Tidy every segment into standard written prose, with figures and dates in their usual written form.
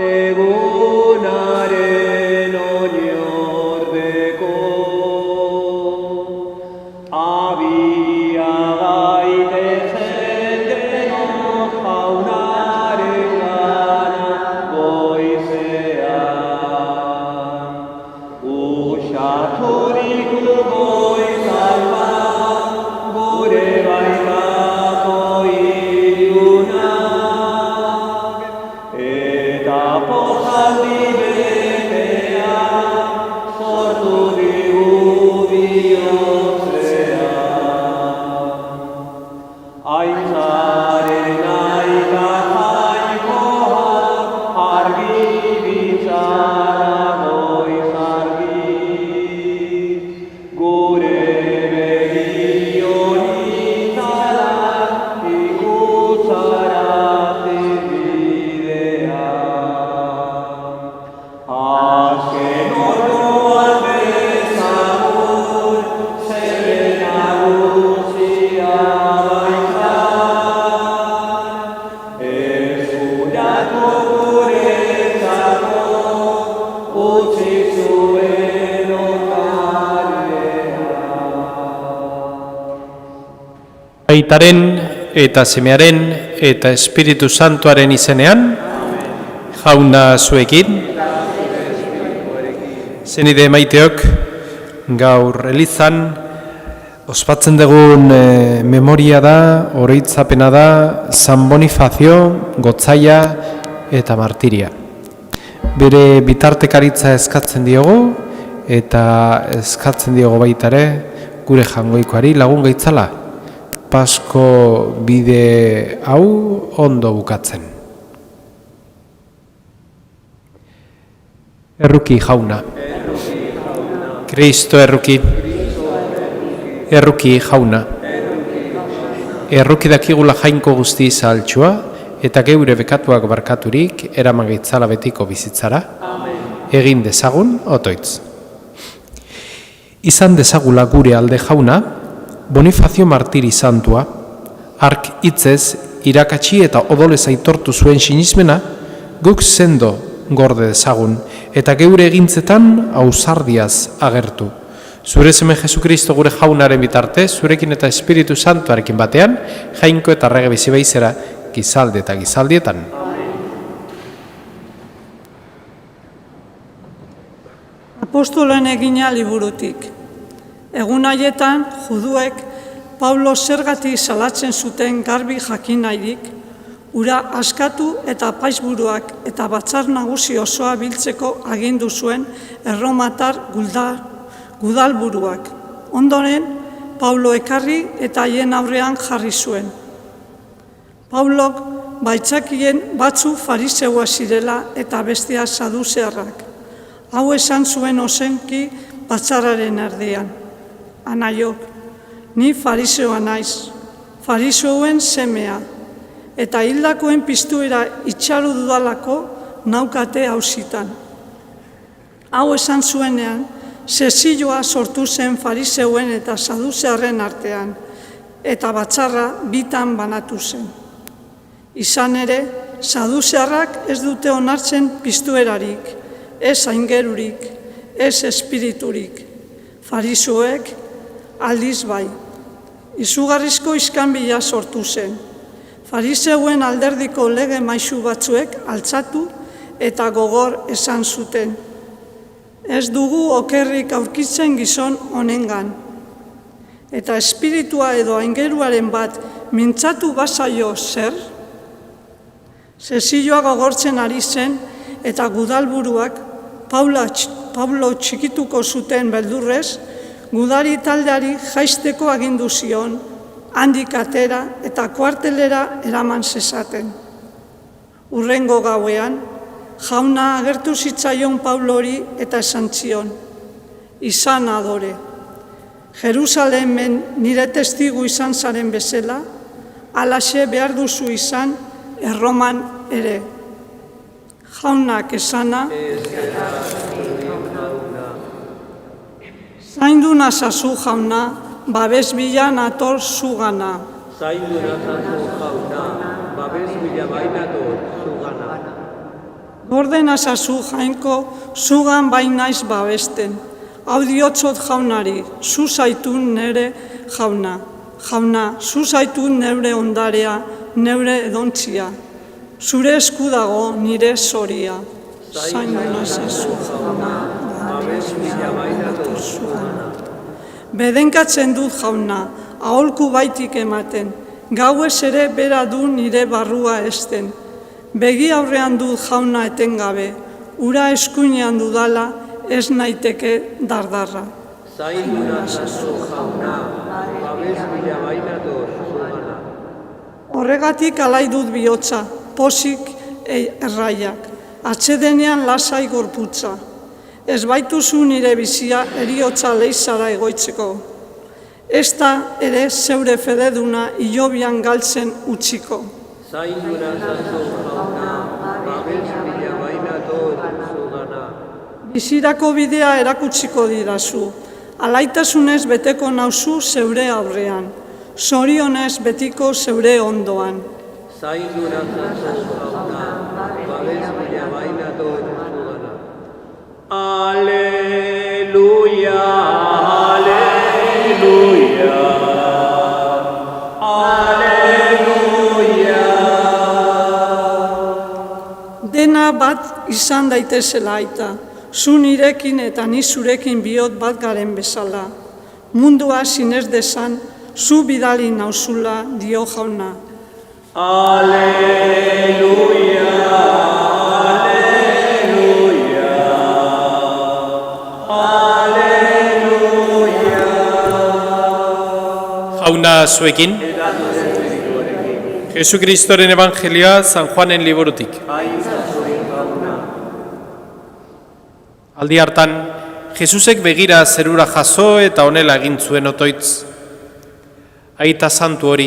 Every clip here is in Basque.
egunaren oinordeko. Abia gaitezen denok jaunaren gana goizean. Usaturik goizan gure baitako ilunak, eta pozaldi betea sortu digu bihotzean. Aintzaren aita jainkoak argi bitzara goiz argiz, gure begi honitzaran ikutzarate bidean. Azken orduan bezagun zerre nagusia baitzan, ez uratu guretzako utzi zuen ondarean. Aitaren eta Semearen eta Espiritu Santuaren izenean, jauna zuekin, zenide maiteok, gaur elizan, ospatzen dugun memoria da, oroitzapena da, San Bonifazio, Gotzaia eta Martiria. Bere bitartekaritza eskatzen diogu, eta eskatzen diogu baitare, gure jangoikoari lagun gaitzala, Pasko bide hau ondo bukatzen. Erruki jauna. Kristo erruki. Erruki jauna. Erruki dakigula jainko guzti zahaltxua, eta geure bekatuak barkaturik eraman gaitzala betiko bizitzara. Egin dezagun otoitz. Izan dezagula gure alde jauna, Bonifazio Martiri santua, ark hitzez irakatsi eta odolez aitortu zuen sinismena, guk sendo gorde dezagun, eta geure egintzetan ausardiaz agertu. Zure seme Jesukristo gure jaunaren bitarte, zurekin eta Espiritu Santuarekin batean, jainko eta errege bizi baizera, gizalde eta gizaldietan. Apostolen egina liburutik. Egun haietan, juduek Paulo zergatik salatzen zuten garbi jakin nahirik, ura askatu eta apaizburuak eta batzar nagusi osoa biltzeko agindu zuen erromatar gudalburuak. Ondoren, Paulo ekarri eta haien aurrean jarri zuen. Paulok baitzakien batzu fariseua zirela eta bestea saduzearrak. Hau esan zuen ozenki batzarraren erdian. Anaiok, ni fariseoa naiz, fariseoen semea, eta hildakoen piztuera itxaru dudalako naukate hausitan. Hau esan zuenean, sesioa sortu zen fariseuen eta saduzearren artean, eta batzarra bitan banatu zen. Izan ere, saduzearrak ez dute onartzen piztuerarik, ez aingerurik, ez espiriturik. Fariseoek aldiz bai. Izugarrizko iskanbila sortu zen. Fariseuen alderdiko lege maisu batzuek altzatu eta gogor esan zuten. Ez dugu okerrik aurkitzen gizon honengan. Eta espiritua edo aingeruaren bat mintzatu bazaio zer? Sesioa gogortzen ari zen eta gudalburuak Paulo txikituko zuten beldurrez, gudari taldeari jaisteko agindu zion, handik atera eta kuartelera eraman zezaten. Hurrengo gauean, jauna agertu zitzaion Paulori eta esan zion, izan adore, Jerusalemen nire testigu izan zaren bezala, halaxe behar duzu izan Erroman ere. Jaunak esana, zaindu nazazu jauna, babes bila nator zugana. Zaindu nazazu jauna, babes bila nator zugana. Gorde nazazu jainko, zugan bai naiz babesten. Hau diotzot jaunari, zu zaitun nere jauna. Jauna, zu zaitun neure ondarea, neure edontzia. Zure esku dago nire zoria. Zaindu nazazu jauna, babes mila bainator zugana. Bedenkatzen dut jauna, aholku baitik ematen. Gauez ere bera du nire barrua esten. Begi aurrean dut jauna etengabe, ura eskuinean dudala ez naiteke dardarra. Zaindu nazazu jauna, babes mila bainator zugana. Horregatik alai dut bihotza, pozik erraiak, atsedenean lasai gorputza. Ez baituzu nire bizia eriotza leizara egoitzeko. Ez da ere zeure fededuna hilobian galtzen utziko. Zaindu nazazu jauna, babes mila bainator zugana. Bizirako bidea erakutsiko didazu, alaitasunez beteko nauzu zeure aurrean, zorionez betiko zeure ondoan. Zaindu nazazu jauna, babes mila bainator zugana. Aleluia, aleluia, aleluia. Dena bat izan daitezela aita, zu nirekin eta ni zurekin bihot bat garen bezala. Mundua zinez dezan, zu bidali nauzula dio jauna. Aleluia, aleluia, aleluia. Jauna zuekin, Jesu Kristoren Evangelioa San Juanen liburutik. Aldi hartan, Jesusek begira zerura jaso eta honela egin zuen otoitz. Aita santu hori,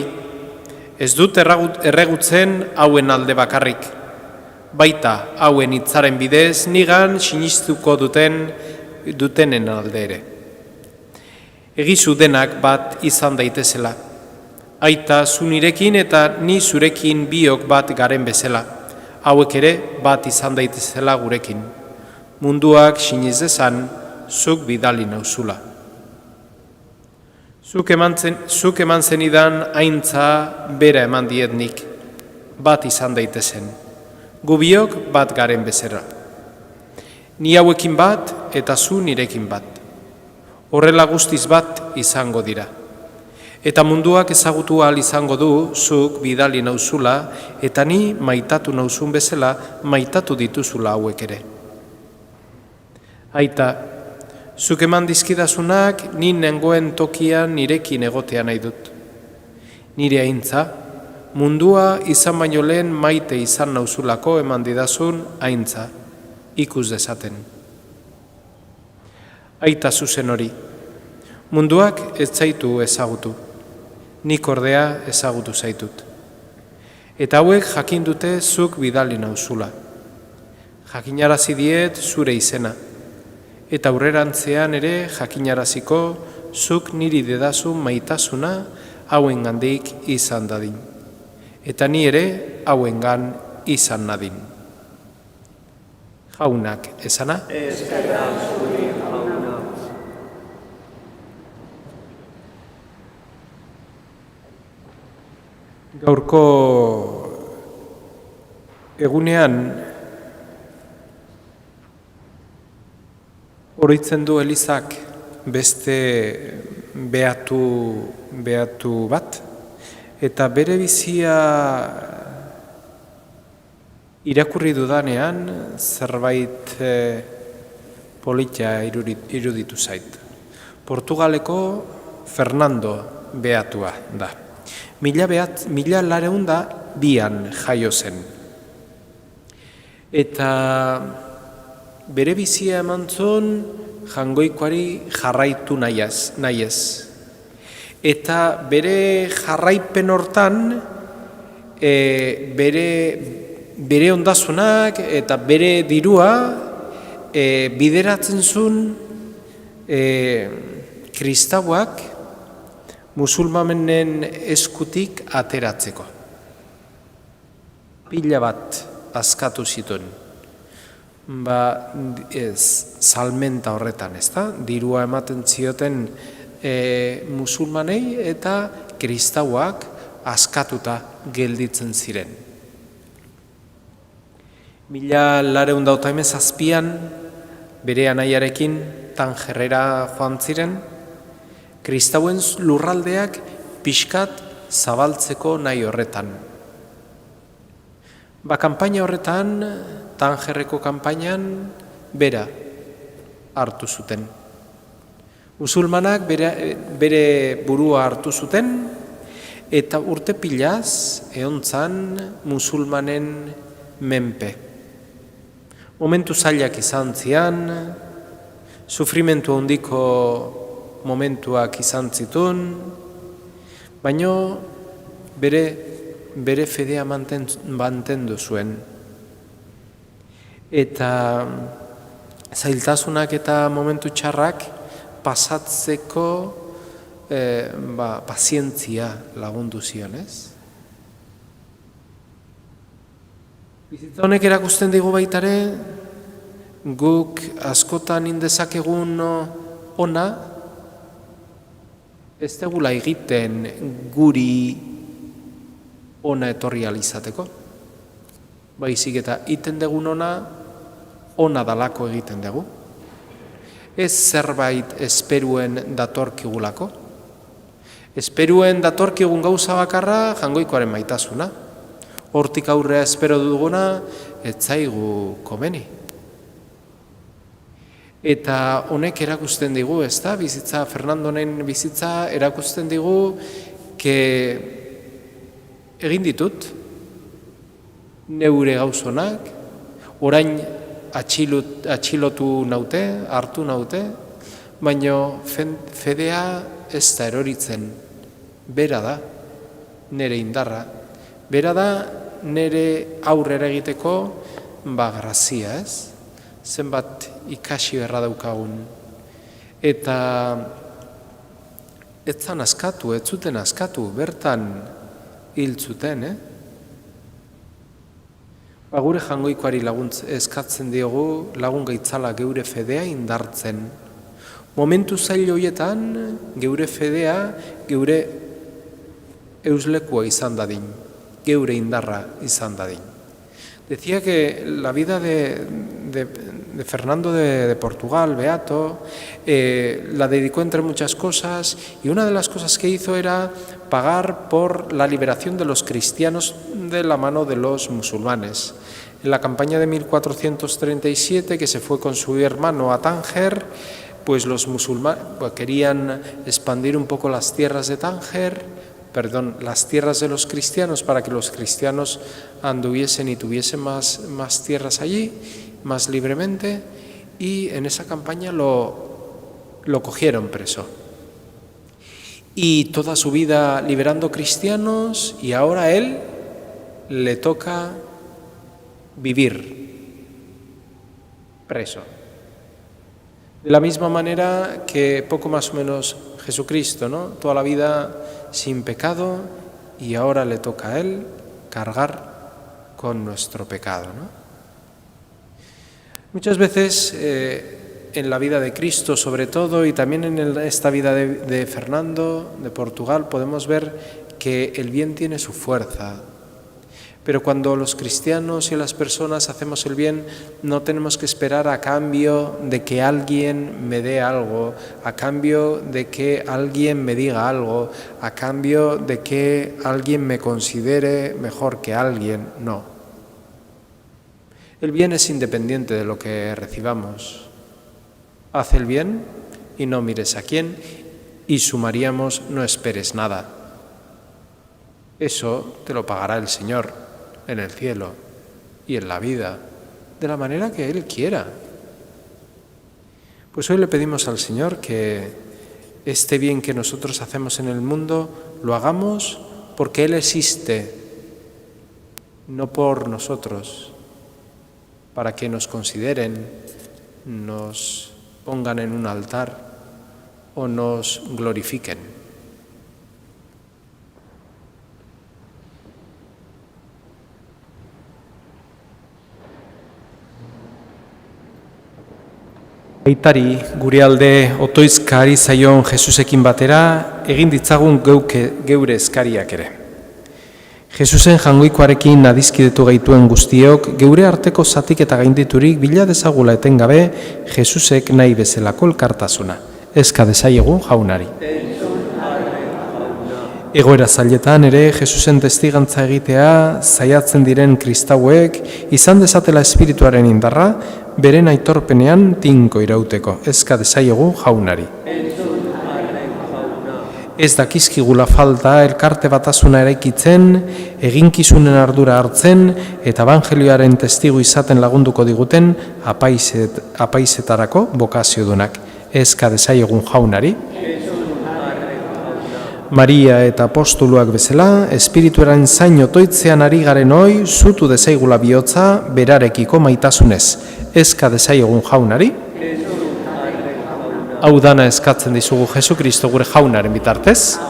ez dut erregutzen hauen alde bakarrik, baita hauen hitzaren bidez nigan sinistuko dutenen alde ere. Egizu denak bat izan daitezela, aita zu nirekin eta ni zurekin biok bat garen bezala, hauek ere bat izan daitezela gurekin. Munduak siniz dezan, zuk bidali nauzula. Zuk eman zenidan aintza bera eman dietnik, bat izan daitezen. Gubiok bat garen bezera. Ni hauekin bat eta zu nirekin bat. Horrela guztiz bat izango dira. Eta munduak ezagutu ahal izango du zuk bidali nauzula eta ni maitatu nauzun bezala maitatu dituzula hauek ere. Aita, zuk eman dizkidazunak ni nengoen tokian nirekin egotea nahi dut. Nire aintza, mundua izan baino lehen maite izan nauzulako eman didazun aintza, ikus dezaten. Aita zuzen hori, munduak ez zaitu ezagutu, nik ordea ezagutu zaitut. Eta hauek jakin dute zuk bidali nauzula. Jakinarazi diet zure izena. Eta aurrerantzean ere jakinaraziko zuk niri dedazun maitasuna hauengandik izan dadin. Eta ni ere hauengan izan nadin. Jaunak esana? Eskerra zuri jauna. Gaurko egunean oroitzen du Elizak beste beatu bat, eta bere bizia irakurri dudanean zerbait polita iruditu zait. Portugaleko Fernando beatua da. 1902an jaio zen. Eta bere bizia eman zuen jangoikoari jarraitu nahiez. Eta bere jarraipen hortan, bere ondasunak eta bere dirua bideratzen zuen kristauak musulmanen eskutik ateratzeko. Pila bat askatu zituen. salmenta horretan, ezta? Dirua ematen zioten musulmanei eta kristauak askatuta gelditzen ziren. 1917an bere anaiarekin Tangerrera joan ziren, kristauen lurraldeak pixkat zabaltzeko nahi horretan. Kanpaina horretan, Tangerreko kanpainan, bera hartu zuten. Musulmanak bere burua hartu zuten, eta urte pilaz egontzan musulmanen menpe. Momentu zailak izan zian, sufrimentu handiko momentuak izan zituen, baino bere fedea mantendu zuen. Eta zailtasunak eta momentu txarrak pasatzeko pazientzia lagundu zion, ez? Bizitza honek erakusten digu baitare, guk askotan indezakegun ona, ez degula egiten guri ona etorri alizateko. Baizik eta iten degun ona dalako egiten dugu. Ez zerbait esperuen datorkigulako. Esperuen datorkigun gauza bakarra Jaungoikoaren maitasuna. Hortik aurrea espero duguna, ez zaigu komeni. Eta honek erakusten digu, ez da, bizitza, Fernandonen bizitza erakusten digu, egin ditut, neure gauzonak, orain atxilotu naute, hartu naute, baina fedea ez da eroritzen, bera da, nere indarra, bera da, nere aurrera egiteko grazia, ez? Zenbat ikasi beharra daukagun. Eta ez zuten askatu, bertan hil zuten, Gure Jaungoikoari eskatzen diogu lagun gaitzala geure fedea indartzen. Momentu zail horietan geure fedea, geure euslekua izan dadin, geure indarra izan dadin. Decía que la vida de Fernando de Portugal, beato, la dedicó entre muchas cosas, y una de las cosas que hizo era pagar por la liberación de los cristianos de la mano de los musulmanes. En la campaña de 1437, que se fue con su hermano a Tánger, pues los musulmanes querían expandir un poco las tierras de las tierras de los cristianos, para que los cristianos anduviesen y tuviesen más tierras allí, más libremente, y en esa campaña lo cogieron preso. Y toda su vida liberando cristianos, y ahora a él le toca vivir preso. De la misma manera que poco más o menos Jesucristo, ¿no? Toda la vida sin pecado, y ahora le toca a él cargar con nuestro pecado, ¿no? Muchas veces en la vida de Cristo, sobre todo, y también en esta vida de Fernando de Portugal, podemos ver que el bien tiene su fuerza. Pero cuando los cristianos y las personas hacemos el bien, no tenemos que esperar a cambio de que alguien me dé algo, a cambio de que alguien me diga algo, a cambio de que alguien me considere mejor que alguien. No. El bien es independiente de lo que recibamos. Haz el bien y no mires a quién, y sumaríamos: no esperes nada. Eso te lo pagará el Señor en el cielo y en la vida, de la manera que Él quiera. Pues hoy le pedimos al Señor que este bien que nosotros hacemos en el mundo lo hagamos porque Él existe, no por nosotros, para que nos consideren, nos pongan en un altar o nos glorifiquen. Aitari gure alde otoizka ari zaion Jesusekin batera egin ditzagun geure eskariak ere. Jesusen jangoikoarekin adizkidetu gaituen guztiok geure arteko zatik eta gainditurik bila dezagula etengabe Jesusek nahi bezalako elkartasuna. Eska dezaiegun jaunari. Egoera zailetan ere Jesusen testigantza egitea zaiatzen diren kristauek izan dezatela espirituaren indarra beren aitorpenean tinko irauteko. Eska dezaiegun jaunari. Ez dakizkigula falta elkarte batasuna eraikitzen, eginkizunen ardura hartzen eta ebangelioaren testigu izaten lagunduko diguten apaizetarako bokaziodunak. Eska dezaiegun jaunari. Maria eta apostoluak bezala, espirituaren zain otoitzean ari garen hoi, zutu dezaigula bihotza berarekiko maitasunez. Eska dezaiegun jaunari. Hau dana eskatzen dizugu Jesu Kristo gure jaunaren bitartez.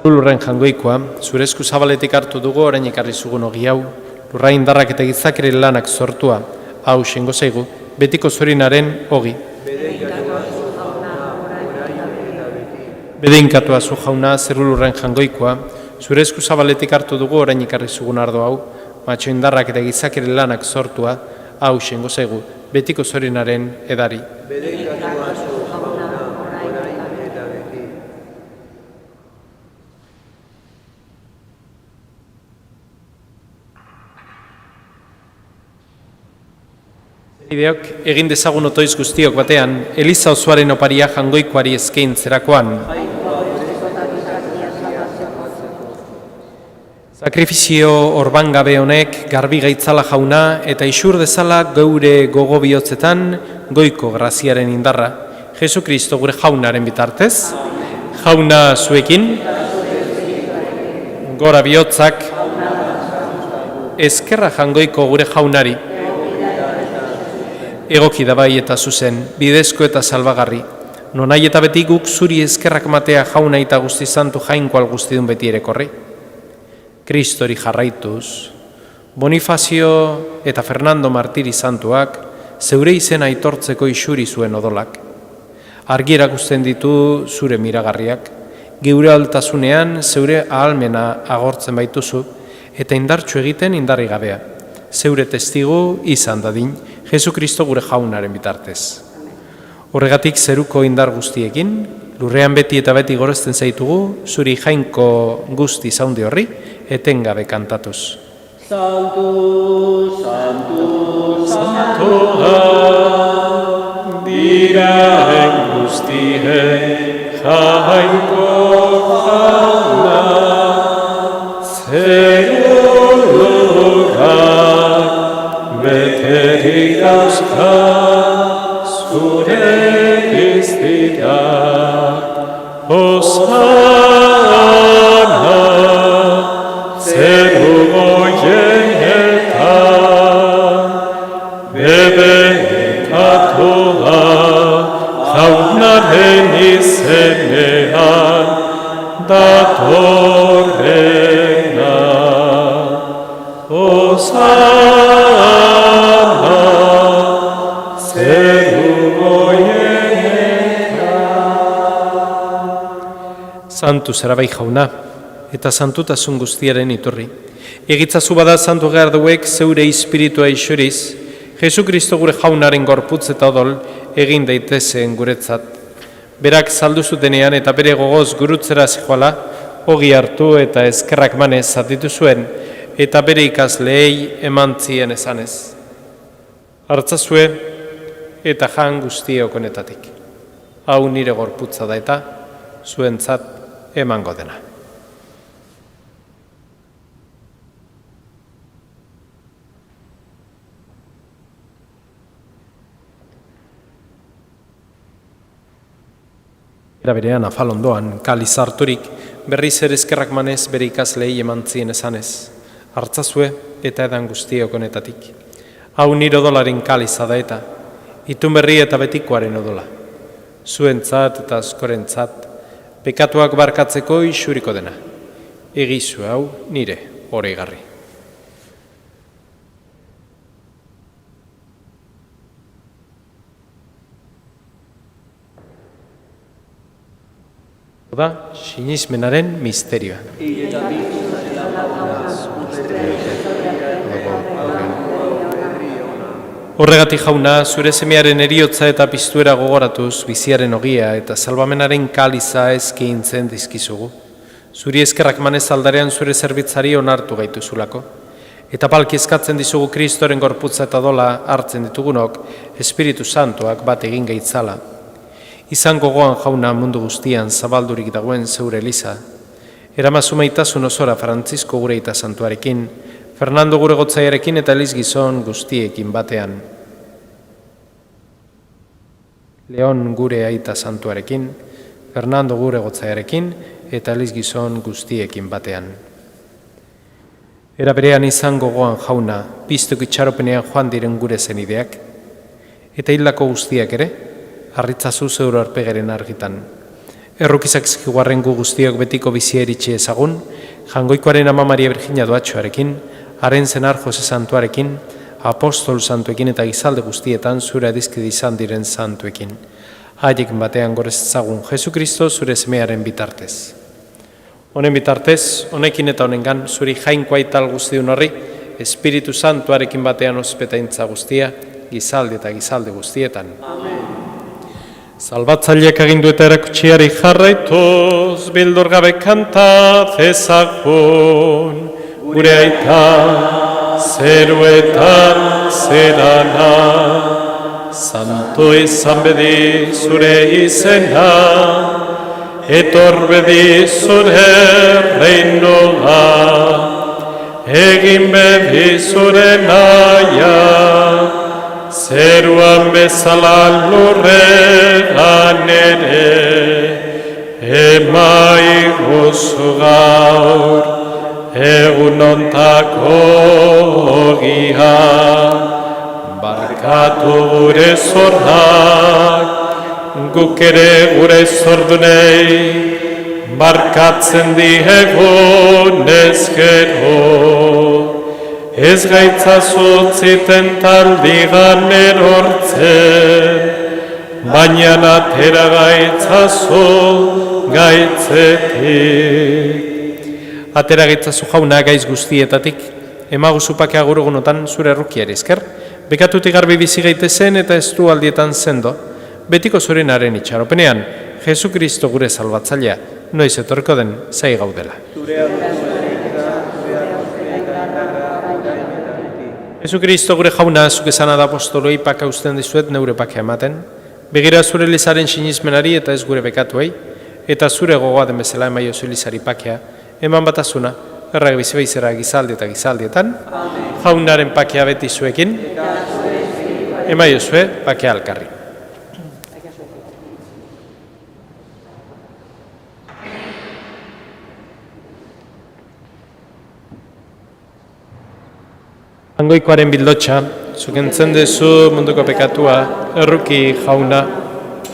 Lurren jangoikoa, zure esku zabaletik hartu dugu orain ekarri zugun ogi hau, lurra indarrak eta gizakere lanak sortua, hau xengo zaigu, betiko zorinaren ogi. Bedeinkatua zu jauna, zeru lurren jangoikoa, zure esku zabaletik hartu dugu orain ekarri zugun ardo hau, matxo indarrak eta gizakere lanak sortua, hau xengo zaigu, betiko zorinaren edari. Ideok egin dezagun otoiz guztiok batean, Eliza osoaren oparia jangoikoari eskaintzerakoan. Sakrifizio orban gabe honek garbi gaitzala jauna eta isur dezala geure gogo bihotzetan goiko graziaren indarra. Jesu Kristo gure jaunaren bitartez. Jauna zuekin, gora bihotzak, eskerra jangoiko gure jaunari. Egoki da bai eta zuzen, bidezko eta salbagarri. Nonai eta beti guk zuri eskerrak matea jauna eta guzti santu jainkoal guztidun beti ere korri. Kristori jarraituz, Bonifazio eta Fernando Martiri santuak zeure izen aitortzeko isuri zuen odolak. Argi erakusten ditu zure miragarriak, geure altasunean zeure ahalmena agortzen baituzu eta indartsu egiten indarri gabea. Zeure testigu izan dadin, Jesu Kristo gure jaunaren bitartez. Horregatik zeruko indar guztiekin, lurrean beti eta beti gorezten zaitugu, zuri jainko guzti zaundi horri, etengabe kantatuz. Santu, santu, santua, diraen guztien jainko jauna, zerulurak beterik dauzka zure iztirak. Hosana, zeru goienetan, bebekatoa jaunaren izenean datorrena. Hosana, zeru goienetan. Santu zera bai jauna, eta santutasun guztiaren iturri. Egitzazu bada santu garduek zeure espiritua isuriz, Jesu Kristo gure jaunaren gorputz eta odol egin daitezen guretzat. Berak saldu zutenean eta bere gogoz gurutzera zijoala, ogi hartu eta eskerrak manez zatitu zuen, eta bere ikasleei emantzien esanez. Hartzazue eta jan guztiok honetatik. Hau nire gorputza da eta zuentzat emango dena. Era berean afalondoan, kaliz harturik, berriz ere eskerrak manez bere ikaslei eman zien esanez. Hartzazue eta edan guztiok honetatik. Hau nire odolaren kaliza da eta, itun berri eta betikoaren odola. Zuentzat eta askorentzat, pekatuak barkatzeko isuriko dena. Egizu hau nire oreigarri. Da, sinismenaren misterioa. Horregatik jauna, zure semearen eriotza eta piztuera gogoratuz, biziaren ogia eta salbamenaren kaliza eskaintzen dizkizugu. Zuri eskerrak manez aldarean zure zerbitzari onartu gaituzulako. Eta palki eskatzen dizugu Kristoren gorputza eta dola hartzen ditugunok, Espiritu Santuak bat egin gaitzala. Izan gogoan jauna mundu guztian zabaldurik dagoen zeure Eliza. Eramazu maitasun osora Frantzisko gure eta santuarekin, Fernando gure gotzaiarekin eta Eliz gizon guztiekin batean. Leon gure aita santuarekin, Fernando gure gotzaiarekin eta Eliz gizon guztiekin batean. Era berean izan gogoan jauna, piztuk itxaropenean joan diren gure zenideak, eta hildako guztiak ere, harritzazu zeuro arpegaren argitan. Errukizak ziguarren gu guztiok betiko bizia eritxe ezagun, jangoikoaren ama Maria Virginia doatxoarekin, haren zenar Jose Santuarekin, apostol santuekin eta gizalde guztietan zure adizkide izan diren santuekin. Haiek batean gorezzagun Jesu Kristo zure semearen bitartez. Honen bitartez, honekin eta honengan, zuri jainkoa ital guztiun horri, Espiritu Santuarekin batean ospetaintza guztia, gizalde eta gizalde guztietan. Amen. Salbatzaileak agindu eta erakutsiari jarraituz, bildur gabe kanta zezagun, gure aita zeruetan zerana. Santo izan bedi zure izena, etor bedi zure reinoa, egin bedi zure naia, zeruan bezala lurrean ere, emaiguzu gaur, egun ontako ogia, barkatu gure zorrak, guk ere gure zordunei, barkatzen diegun ez gero. Ez gaitzazutziten taldigan erortzen, baina atera gaitzazu gaitzetik. Atera gaitzazu jauna gaiz guztietatik, emaguzu pakea gurugunotan zure errukiari esker, bekatutik garbi bizi gaitezen eta ez du aldietan zendo, betiko zurenaren itxaropenean, Jesu Kristo gure salbatzailea, noiz etorriko den zai gaudela. Jesu Kristo gure jauna, zuk esana da apostoloi paka usten dizuet neure pakea ematen, begira zure Elizaren sinismenari eta ez gure bekatuei, eta zure gogoa den bezala emaiozu Elizari pakea, eman batasuna, errag bizibaizera gizaldi eta gizaldietan, jaunaren pakea beti zuekin, emaiozue pakea alkarri. Hangoikoaren bildotxa, zukentzen dezu munduko pekatua, erruki jauna,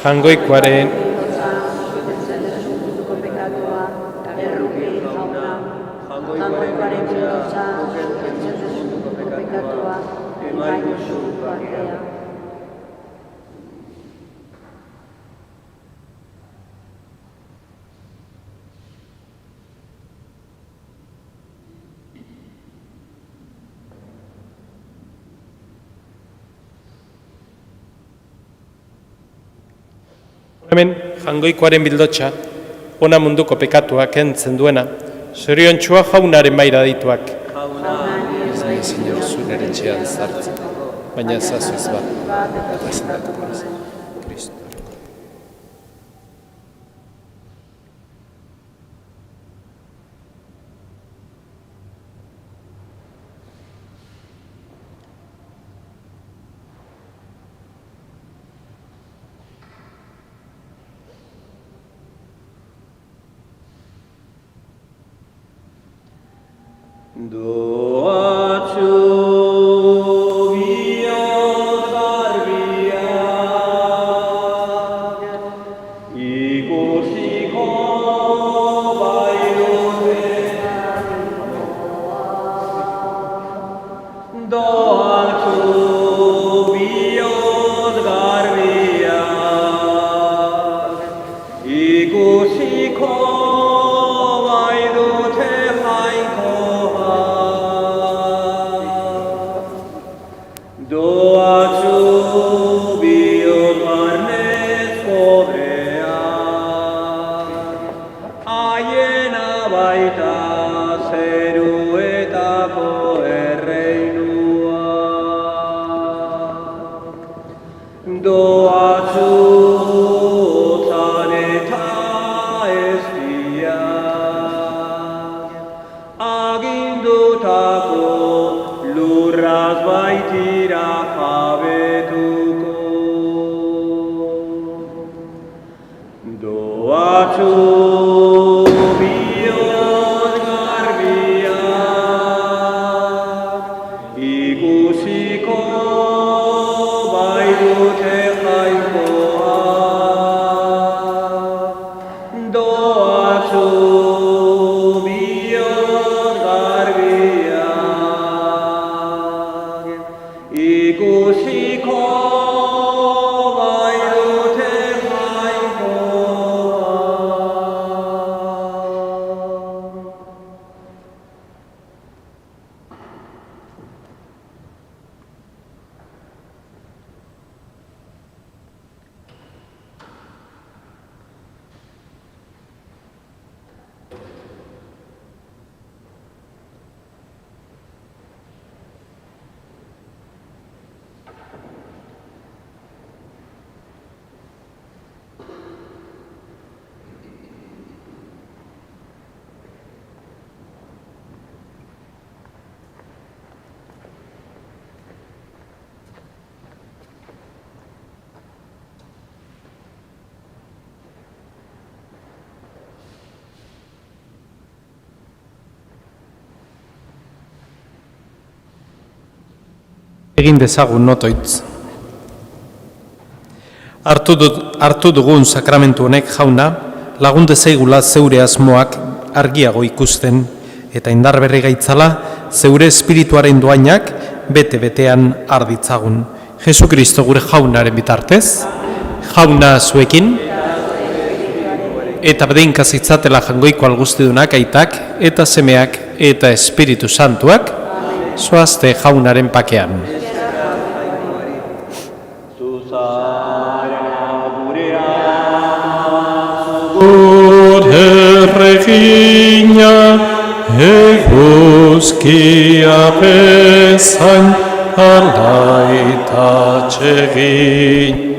hangoikoaren hemen, jangoikoaren bildotxa, ona munduko pekatua kentzen duena, zoriontxua jaunaren maira dituak. Ez nahi zinor zuen eretxean zartzen, baina zazu ez bat, eta zendatuko ez. Kristo. Egin dezagun notoitz. Hartu dugun sakramentu honek, jauna, lagun dezaigula zeure asmoak argiago ikusten eta indar berri gaitzala zeure espirituaren doainak bete-betean arditzagun. Jesu Kristo gure jaunaren bitartez, jauna zuekin, eta bedeinkaz itzatela jangoiko alguztidunak aitak eta semeak eta Espiritu Santuak, zoazte jaunaren pakean. Gure regina eguzkia bezain alaitatxegin.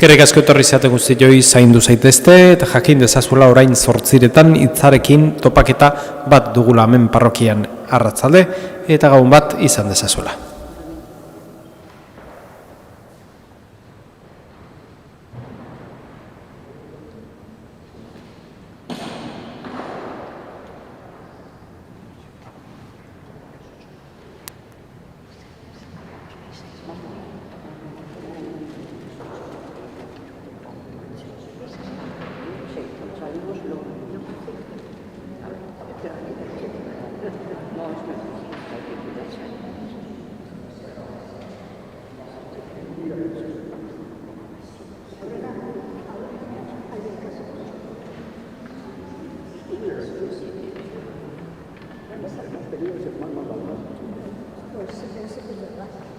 Eskerrik asko etorri zate guztioi zaindu zaitezte eta jakin dezazuela orain 8:00 hitzarekin topaketa bat dugula hemen parrokian arratzalde eta gaun bat izan dezazuela. Pues sí que es verdad.